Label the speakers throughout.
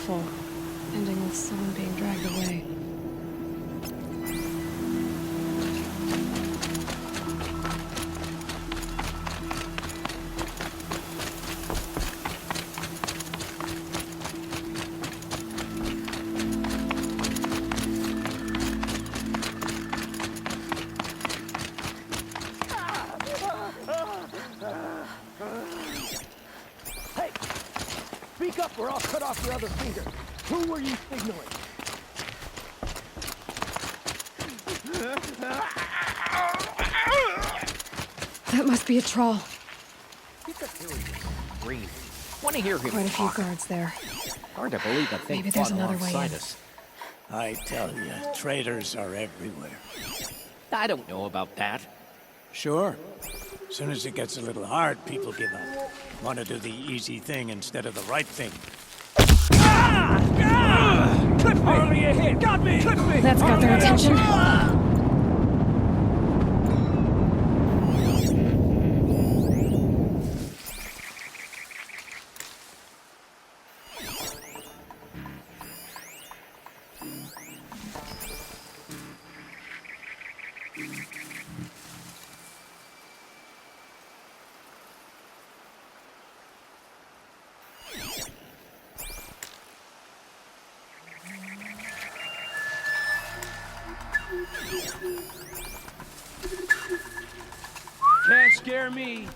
Speaker 1: awful, ending with someone being dragged away.
Speaker 2: Hey! Speak up or I'll cut off your other finger. Who were you signaling?
Speaker 1: That must be a trawl.
Speaker 3: He's a serious breed. Want to hear him
Speaker 1: Quite a few
Speaker 3: talk.
Speaker 1: guards there.
Speaker 3: Hard to believe a thing
Speaker 1: Maybe there's
Speaker 3: fought
Speaker 1: another way
Speaker 3: alongside
Speaker 1: in.
Speaker 3: us.
Speaker 4: I tell you, traitors are everywhere.
Speaker 3: I don't know about that.
Speaker 4: Sure. As soon as it gets a little hard, people give up. Want to do the easy thing instead of the right thing.
Speaker 2: Clip me! Hardly a hit! Got me! Clip me!
Speaker 1: That's got their attention.
Speaker 2: Can't scare me.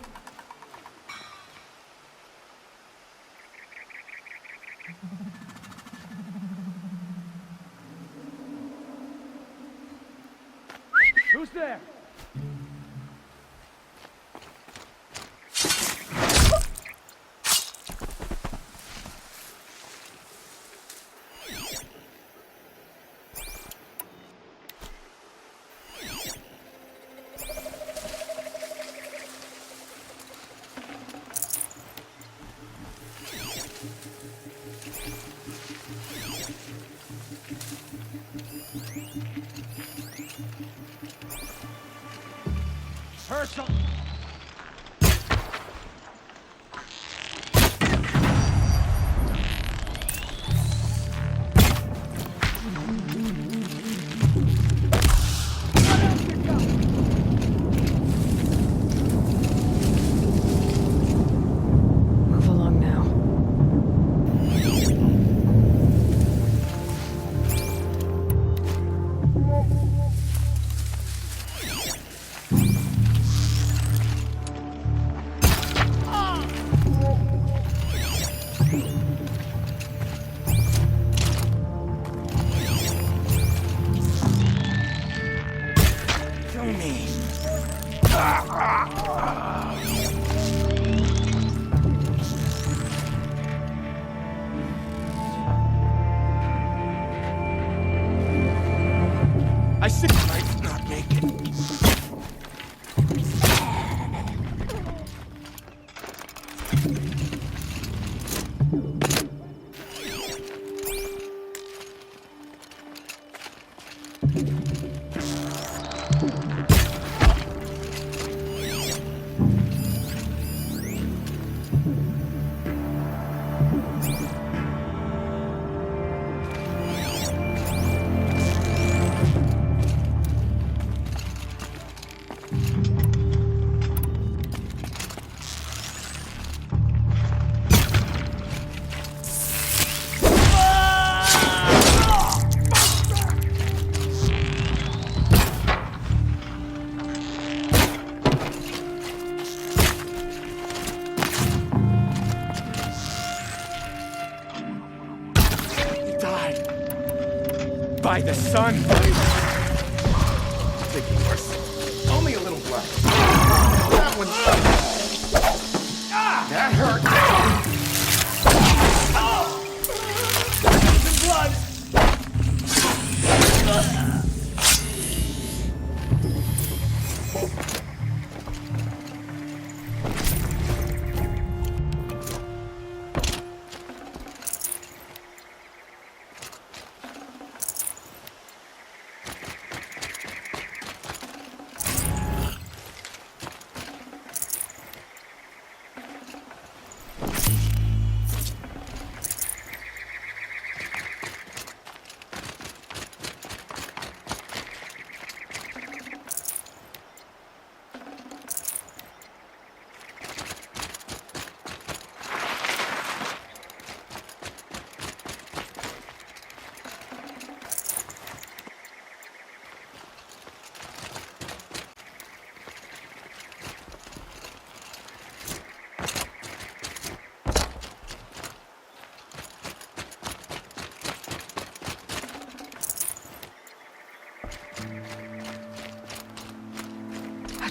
Speaker 2: Who's there? Herschel!
Speaker 1: Move along now.
Speaker 4: Kill me.
Speaker 2: I see. Might not make it. By the sun! Thinking worse. Only a little blood. That one. That hurt.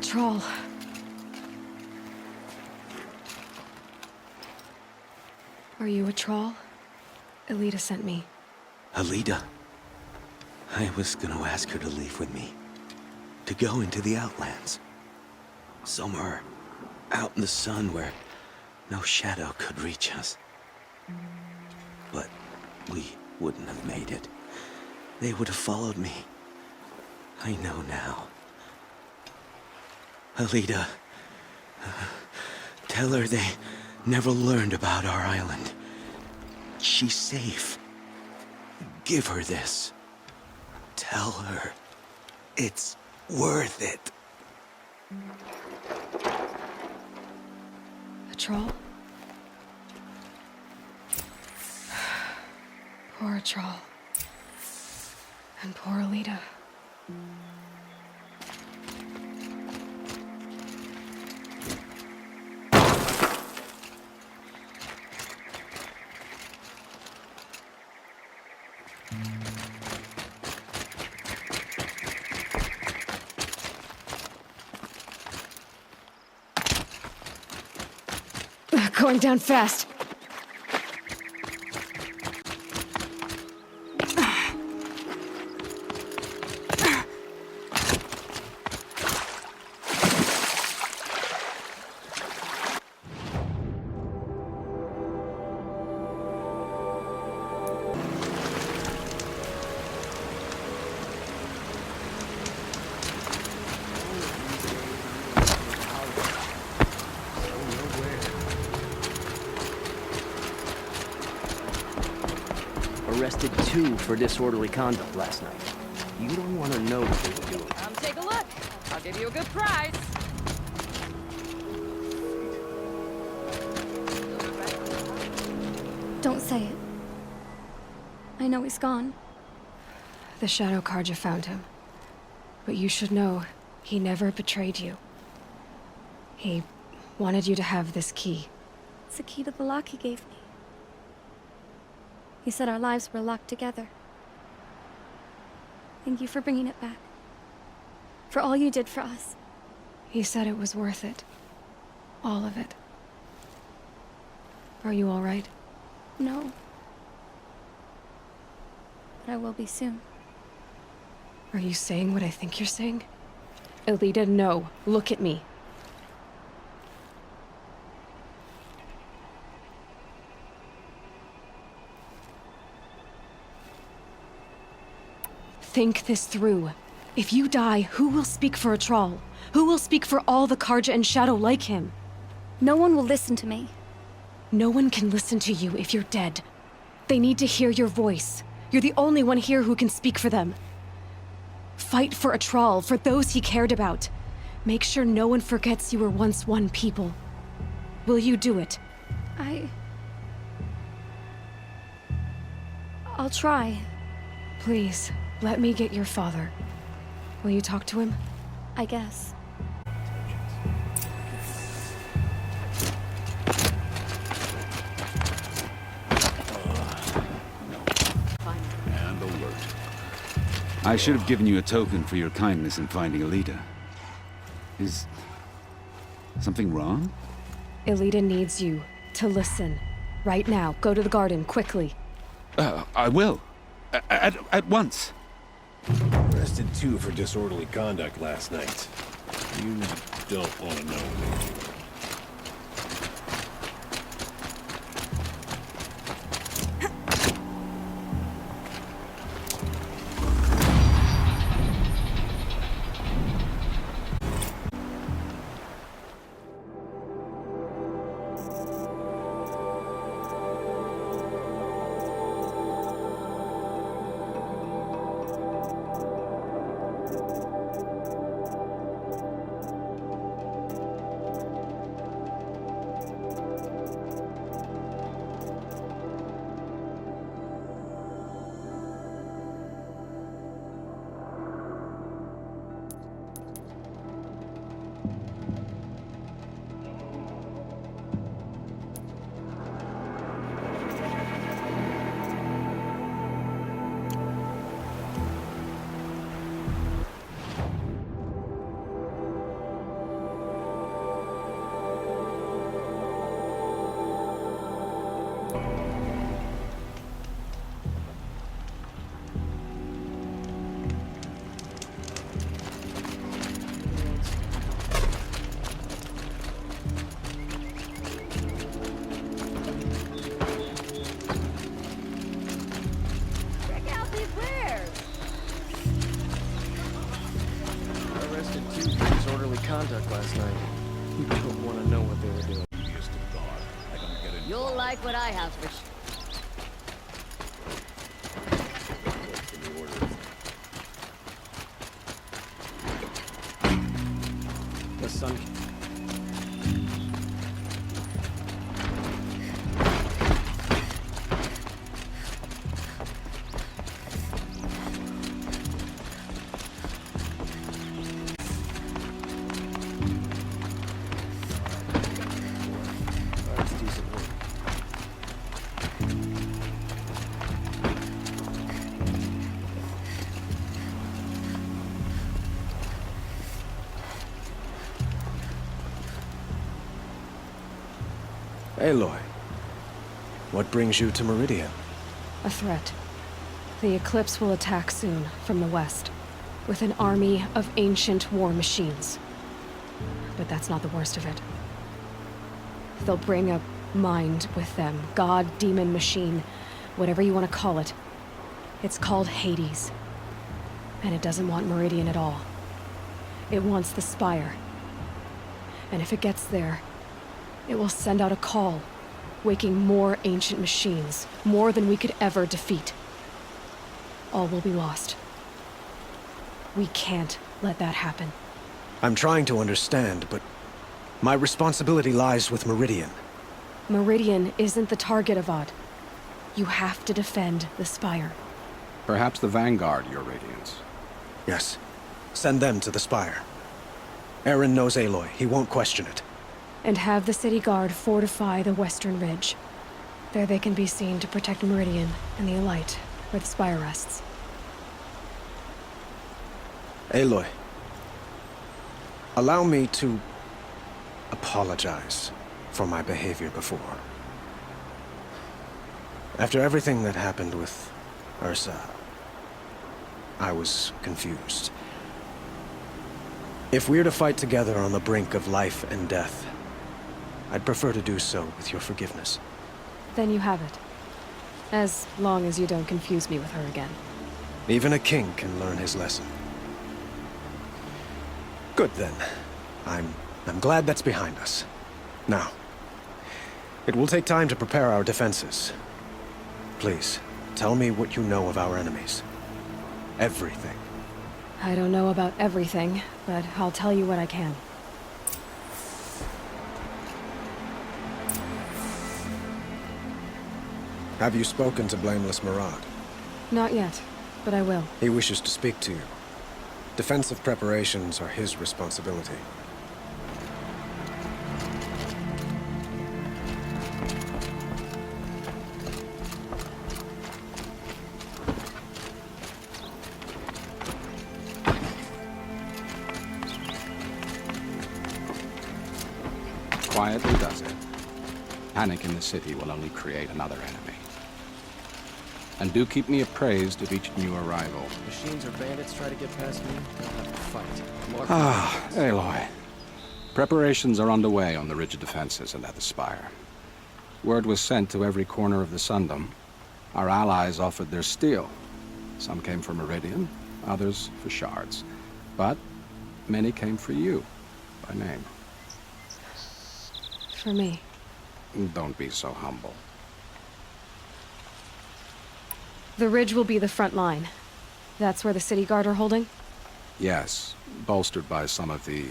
Speaker 1: Troll. Are you a troll? Elita sent me.
Speaker 5: Alita. I was gonna ask her to leave with me. To go into the Outlands. Somewhere out in the sun where no shadow could reach us. But we wouldn't have made it. They would have followed me. I know now. Alita, tell her they never learned about our island. She's safe. Give her this. Tell her it's worth it.
Speaker 1: A troll? Poor troll. And poor Alita. Going down fast.
Speaker 3: Arrested 2 for disorderly conduct last night. You don't want to know what they were doing.
Speaker 6: Come take a look. I'll give you a good prize.
Speaker 7: Don't say it. I know he's gone.
Speaker 1: The Shadow Carja found him. But you should know, he never betrayed you. He wanted you to have this key.
Speaker 7: It's the key to the lock he gave me. He said our lives were locked together. Thank you for bringing it back. For all you did for us.
Speaker 1: He said it was worth it. All of it. Are you all right?
Speaker 7: No. But I will be soon.
Speaker 1: Are you saying what I think you're saying? Elita, no. Look at me. Think this through. If you die, who will speak for a troll? Who will speak for all the Carja and Shadow like him?
Speaker 7: No one will listen to me.
Speaker 1: No one can listen to you if you're dead. They need to hear your voice. You're the only one here who can speak for them. Fight for a troll, for those he cared about. Make sure no one forgets you were once one people. Will you do it?
Speaker 7: I'll try.
Speaker 1: Please, let me get your father. Will you talk to him?
Speaker 7: I guess.
Speaker 8: And alert. I should have given you a token for your kindness in finding Alita. Is something wrong?
Speaker 1: Elita needs you to listen. Right now, go to the garden, quickly.
Speaker 8: I will. At once.
Speaker 9: Arrested 2 for disorderly conduct last night. You don't want to know, do you?
Speaker 3: conduct last night. You don't want to know what they were doing.
Speaker 6: You'll like what I have for
Speaker 3: The sun... That's decent work.
Speaker 2: Aloy, what brings you to Meridian?
Speaker 1: A threat. The Eclipse will attack soon, from the west, with an army of ancient war machines. But that's not the worst of it. They'll bring a mind with them, god, demon, machine, whatever you want to call it. It's called Hades. And it doesn't want Meridian at all. It wants the Spire. And if it gets there, it will send out a call, waking more ancient machines, more than we could ever defeat. All will be lost. We can't let that happen.
Speaker 2: I'm trying to understand, but my responsibility lies with Meridian.
Speaker 1: Meridian isn't the target, Avad. You have to defend the Spire.
Speaker 10: Perhaps the Vanguard, Your Radiance.
Speaker 2: Yes. Send them to the Spire. Eren knows Aloy. He won't question it.
Speaker 1: And have the city guard fortify the western ridge. There they can be seen to protect Meridian and the Elite, where the Spire rests.
Speaker 2: Aloy, allow me to apologize for my behavior before. After everything that happened with Ursa, I was confused. If we're to fight together on the brink of life and death, I'd prefer to do so with your forgiveness.
Speaker 1: Then you have it. As long as you don't confuse me with her again.
Speaker 2: Even a king can learn his lesson. Good then. I'm glad that's behind us. Now, it will take time to prepare our defenses. Please, tell me what you know of our enemies. Everything.
Speaker 1: I don't know about everything, but I'll tell you what I can.
Speaker 2: Have you spoken to Blameless Murad?
Speaker 1: Not yet, but I will.
Speaker 2: He wishes to speak to you. Defensive preparations are his responsibility.
Speaker 10: Quietly does it. Panic in the city will only create another enemy. And do keep me appraised of each new arrival.
Speaker 3: Machines or bandits try to get past me, they'll have to fight.
Speaker 10: Ah, Aloy. Preparations are underway on the ridge of defenses and at the Spire. Word was sent to every corner of the Sundom. Our allies offered their steel. Some came for Meridian, others for shards. But many came for you, by name.
Speaker 1: For me.
Speaker 10: Don't be so humble.
Speaker 1: The ridge will be the front line. That's where the city guard are holding?
Speaker 10: Yes, bolstered by some of the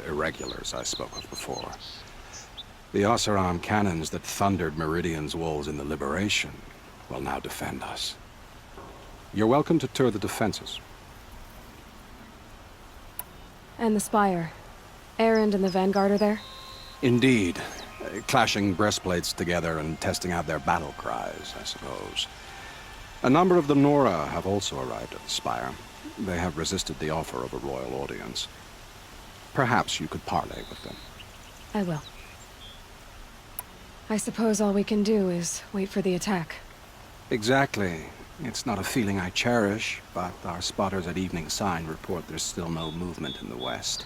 Speaker 10: irregulars I spoke of before. The Oseram cannons that thundered Meridian's walls in the Liberation will now defend us. You're welcome to tour the defenses.
Speaker 1: And the Spire. Erend and the Vanguard are there?
Speaker 10: Indeed. Clashing breastplates together and testing out their battle cries, I suppose. A number of the Nora have also arrived at the Spire. They have resisted the offer of a royal audience. Perhaps you could parley with them.
Speaker 1: I will. I suppose all we can do is wait for the attack.
Speaker 10: Exactly. It's not a feeling I cherish, but our spotters at Evening Sign report there's still no movement in the west.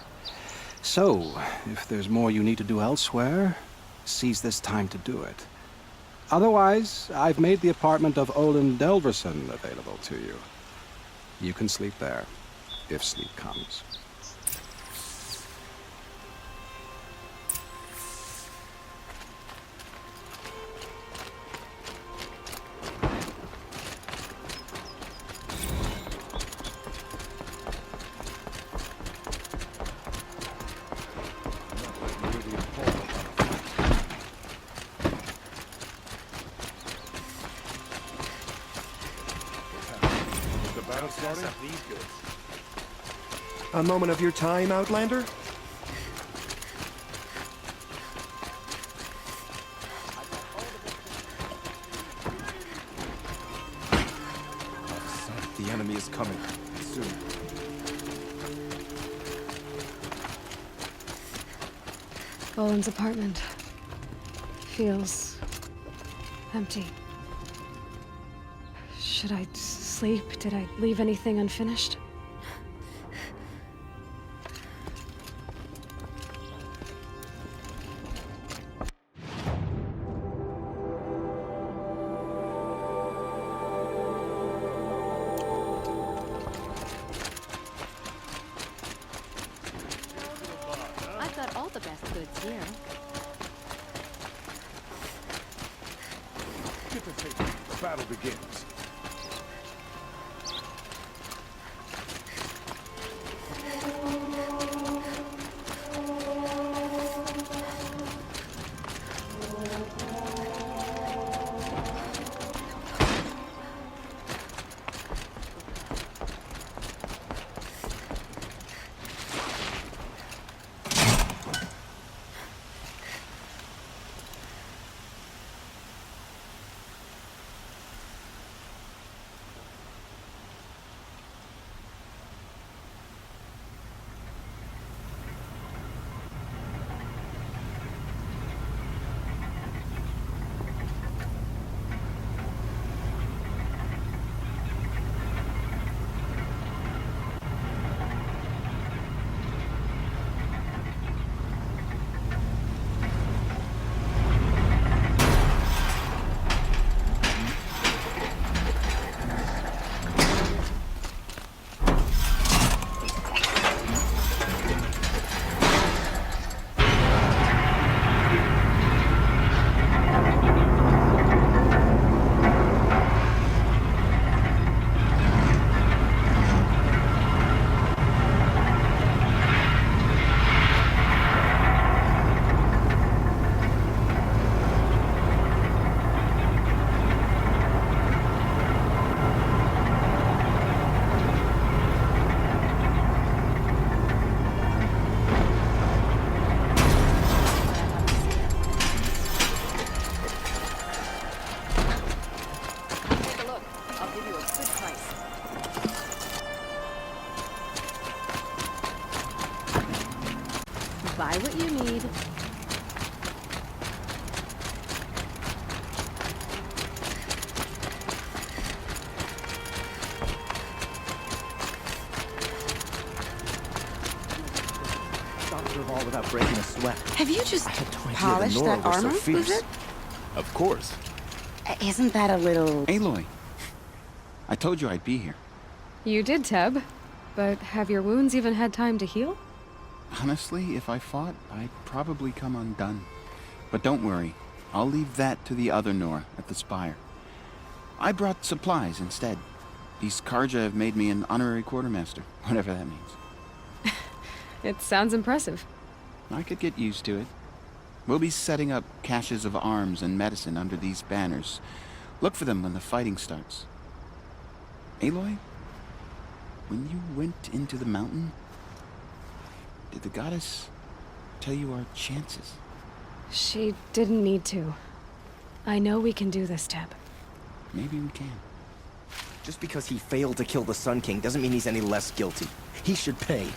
Speaker 10: So, if there's more you need to do elsewhere, seize this time to do it. Otherwise, I've made the apartment of Olin Delverson available to you. You can sleep there, if sleep comes.
Speaker 9: accept these goods.
Speaker 2: A moment of your time, Outlander?
Speaker 9: The enemy is coming. Soon.
Speaker 1: Boland's apartment feels empty. Should I sleep? Did I leave anything unfinished?
Speaker 6: I've got all the best goods here.
Speaker 9: Get the tape. The battle begins.
Speaker 6: Buy what you need.
Speaker 3: Doctor of all without breaking a sweat.
Speaker 11: Have you just
Speaker 3: I had no idea the
Speaker 11: polished
Speaker 3: Nora
Speaker 11: that
Speaker 3: were so
Speaker 11: armor,
Speaker 3: fierce.
Speaker 11: is it?
Speaker 9: Of course.
Speaker 11: Isn't that a little...
Speaker 8: Aloy, I told you I'd be here.
Speaker 1: You did, Teb. But have your wounds even had time to heal?
Speaker 8: Honestly, if I fought, I'd probably come undone. But don't worry, I'll leave that to the other Nora at the Spire. I brought supplies instead. These Karja have made me an honorary quartermaster, whatever that means.
Speaker 1: It sounds impressive.
Speaker 8: I could get used to it. We'll be setting up caches of arms and medicine under these banners. Look for them when the fighting starts. Aloy, when you went into the mountain, did the goddess tell you our chances?
Speaker 1: She didn't need to. I know we can do this, Teb.
Speaker 8: Maybe we can.
Speaker 3: Just because he failed to kill the Sun King doesn't mean he's any less guilty. He should pay.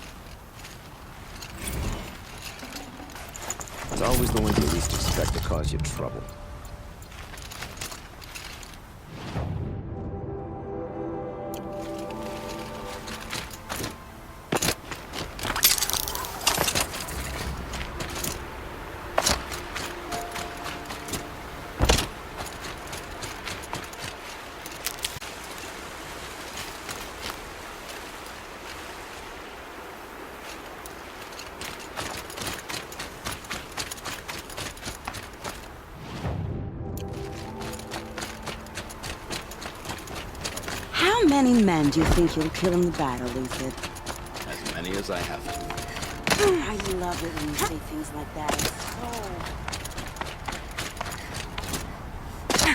Speaker 3: It's always the ones you least expect to cause you trouble.
Speaker 11: How many men do you think you'll kill in the battle, Lucid?
Speaker 9: As many as I have to.
Speaker 11: I love it when you say things like that. It's so...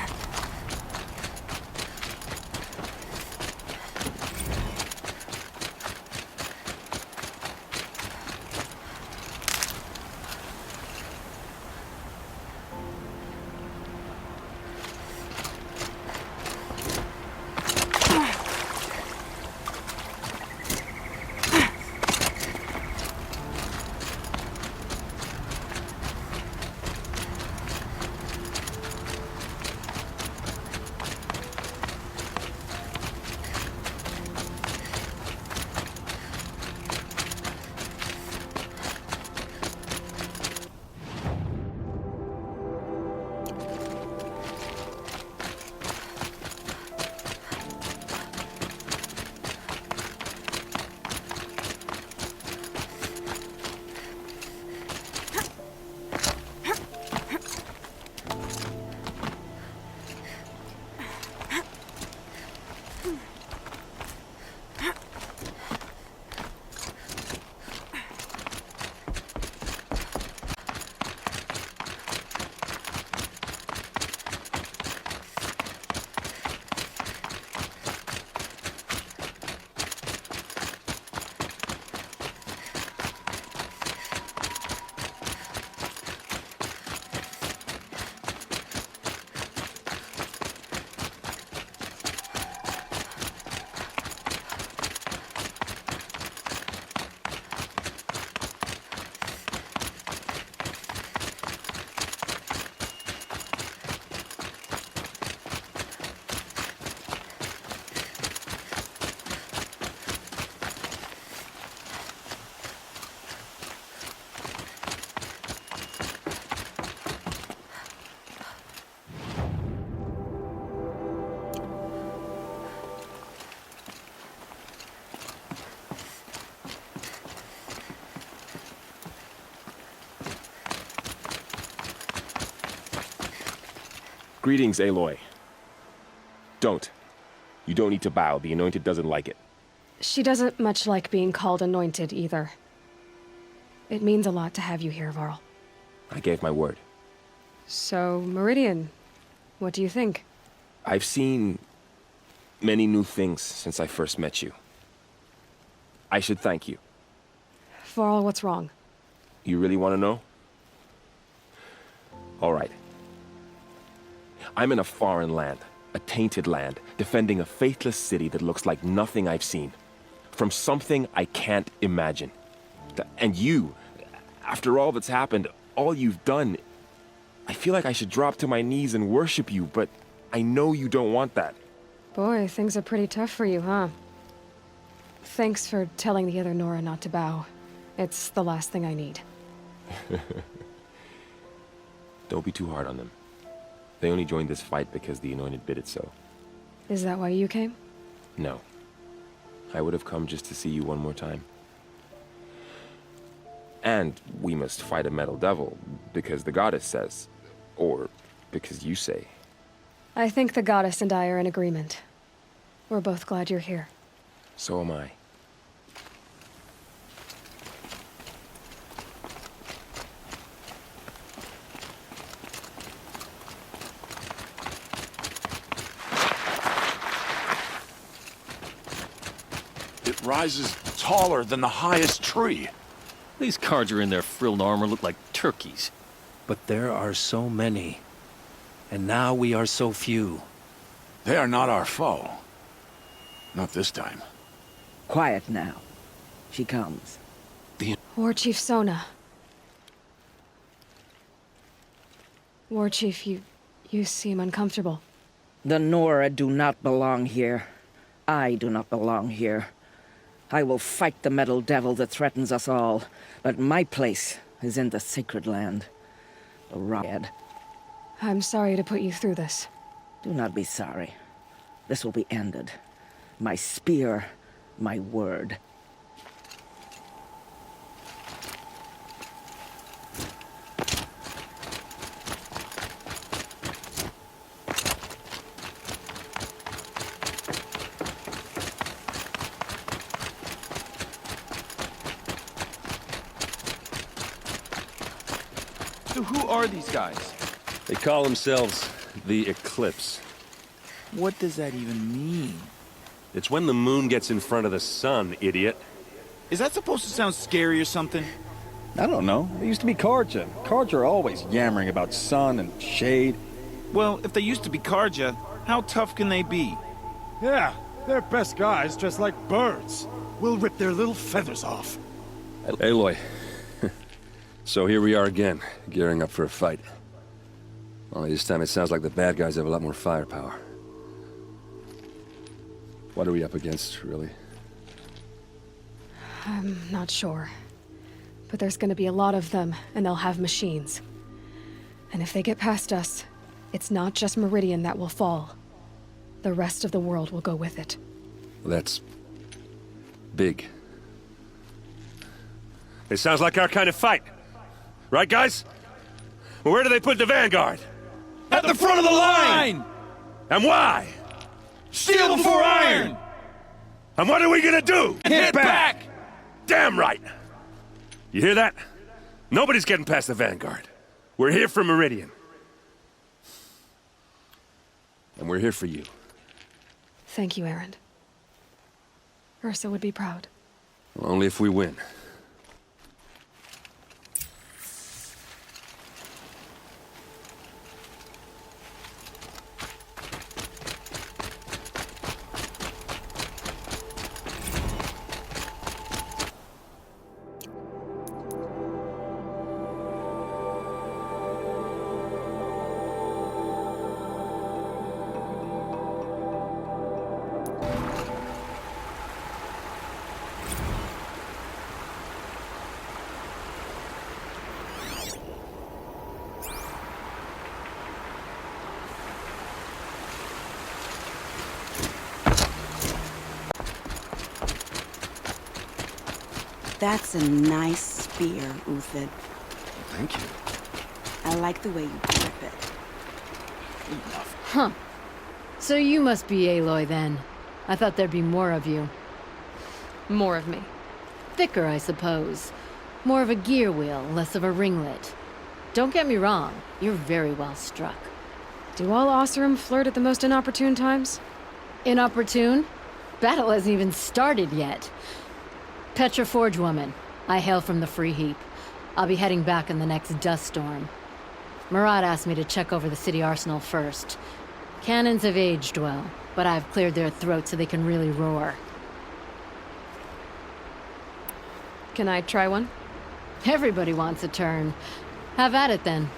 Speaker 12: Greetings, Aloy. Don't. You don't need to bow. The Anointed doesn't like it.
Speaker 1: She doesn't much like being called anointed either. It means a lot to have you here, Varl.
Speaker 12: I gave my word.
Speaker 1: So, Meridian, what do you think?
Speaker 12: I've seen many new things since I first met you. I should thank you.
Speaker 1: Varl, what's wrong?
Speaker 12: You really want to know? All right. I'm in a foreign land, a tainted land, defending a faithless city that looks like nothing I've seen. From something I can't imagine. And you, after all that's happened, all you've done, I feel like I should drop to my knees and worship you, but I know you don't want that.
Speaker 1: Boy, things are pretty tough for you, huh? Thanks for telling the other Nora not to bow. It's the last thing I need.
Speaker 12: Don't be too hard on them. They only joined this fight because the Anointed bid it so.
Speaker 1: Is that why you came?
Speaker 12: No. I would have come just to see you one more time. And we must fight a metal devil, because the goddess says. Or because you say.
Speaker 1: I think the goddess and I are in agreement. We're both glad you're here.
Speaker 12: So am I.
Speaker 13: It rises taller than the highest tree.
Speaker 14: These Carja in their frilled armor look like turkeys.
Speaker 15: But there are so many. And now we are so few.
Speaker 13: They are not our foe. Not this time.
Speaker 11: Quiet now. She comes.
Speaker 1: War Chief Sona. War Chief, you seem uncomfortable.
Speaker 11: The Nora do not belong here. I do not belong here. I will fight the metal devil that threatens us all, but my place is in the sacred land. The Riot.
Speaker 1: I'm sorry to put you through this.
Speaker 11: Do not be sorry. This will be ended. My spear, my word.
Speaker 8: So who are these guys?
Speaker 9: They call themselves the Eclipse.
Speaker 8: What does that even mean?
Speaker 9: It's when the moon gets in front of the sun, idiot.
Speaker 8: Is that supposed to sound scary or something?
Speaker 10: I don't know. It used to be Carja. Carja are always yammering about sun and shade.
Speaker 8: Well, if they used to be Carja, how tough can they be?
Speaker 4: Yeah, they're best guys dressed like birds. We'll rip their little feathers off.
Speaker 9: Aloy. So here we are again, gearing up for a fight. Only this time it sounds like the bad guys have a lot more firepower. What are we up against, really?
Speaker 1: I'm not sure. But there's gonna be a lot of them, and they'll have machines. And if they get past us, it's not just Meridian that will fall. The rest of the world will go with it.
Speaker 9: That's big. It sounds like our kind of fight. Right, guys? Well, where do they put the Vanguard?
Speaker 8: At the front of the line!
Speaker 9: And why?
Speaker 8: Steel before iron!
Speaker 9: And what are we gonna do?
Speaker 8: Hit back!
Speaker 9: Damn right! You hear that? Nobody's getting past the Vanguard. We're here for Meridian. And we're here for you.
Speaker 1: Thank you, Erend. Ursa would be proud.
Speaker 9: Well, only if we win.
Speaker 11: That's a nice spear, Uthid.
Speaker 9: Thank you.
Speaker 11: I like the way you grip it.
Speaker 6: Huh. So you must be Aloy then. I thought there'd be more of you.
Speaker 1: More of me.
Speaker 6: Thicker, I suppose. More of a gear wheel, less of a ringlet. Don't get me wrong, you're very well struck.
Speaker 1: Do all Oseram flirt at the most inopportune times?
Speaker 6: Inopportune? Battle hasn't even started yet. Petra Forge woman. I hail from the Free Heap. I'll be heading back in the next dust storm. Marat asked me to check over the city arsenal first. Cannons have aged well, but I've cleared their throats so they can really roar.
Speaker 1: Can I try one?
Speaker 6: Everybody wants a turn. Have at it then.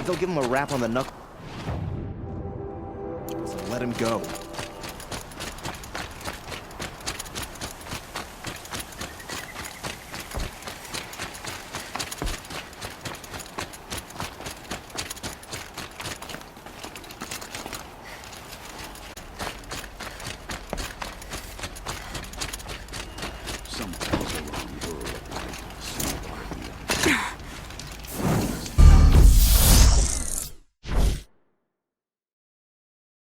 Speaker 3: They'll give him a rap on the knuckle. So let him go.